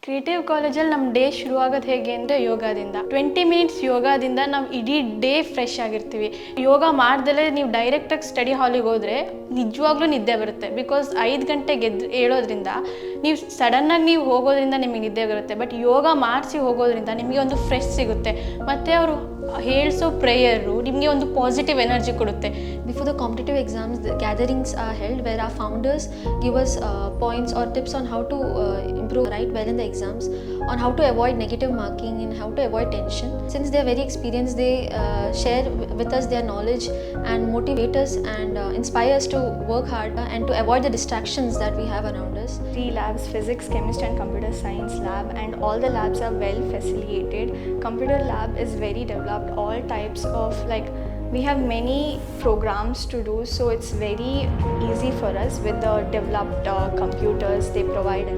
Creative ಕಾಲೇಜಲ್ಲಿ ನಮ್ಮ day ಶುರು ಆಗೋದು ಹೇಗೆ ಅಂದರೆ ಯೋಗದಿಂದ 20 ಮಿನಿಟ್ಸ್ ಯೋಗದಿಂದ ನಾವು ಇಡೀ ಡೇ ಫ್ರೆಶ್ ಆಗಿರ್ತೀವಿ. ಯೋಗ ಮಾಡ್ದಲೇ ನೀವು ಡೈರೆಕ್ಟಾಗಿ ಸ್ಟಡಿ ಹಾಲಿಗೆ ಹೋದರೆ ನಿಜವಾಗ್ಲೂ ನಿದ್ದೆ ಬರುತ್ತೆ. ಬಿಕಾಸ್ 5 ಗಂಟೆಗೆ ಹೇಳೋದ್ರಿಂದ ನೀವು ಸಡನ್ನಾಗಿ ನೀವು ಹೋಗೋದ್ರಿಂದ ನಿಮಗೆ ನಿದ್ದೆ ಬರುತ್ತೆ. ಬಟ್ ಯೋಗ ಮಾಡಿಸಿ ಹೋಗೋದ್ರಿಂದ ನಿಮಗೆ ಒಂದು ಫ್ರೆಶ್ ಸಿಗುತ್ತೆ. ಮತ್ತು ಅವರು ಹೇಳಿಸೋ ಪ್ರೇಯರು ನಿಮಗೆ ಒಂದು ಪಾಸಿಟಿವ್ ಎನರ್ಜಿ ಕೊಡುತ್ತೆ. Before the competitive exams, the gatherings are held where our founders give us points or tips on how to improve, write well in the exams, on how to avoid negative marking and how to avoid tension. Since they are very experienced, they share with us their knowledge and motivate us and inspire us to work hard and to avoid the distractions that we have around us. 3 labs, physics, chemistry and computer science lab, and all the labs are well facilitated. Computer lab is very developed, all types of we have many programs to do, so it's very easy for us with the developed computers they provide.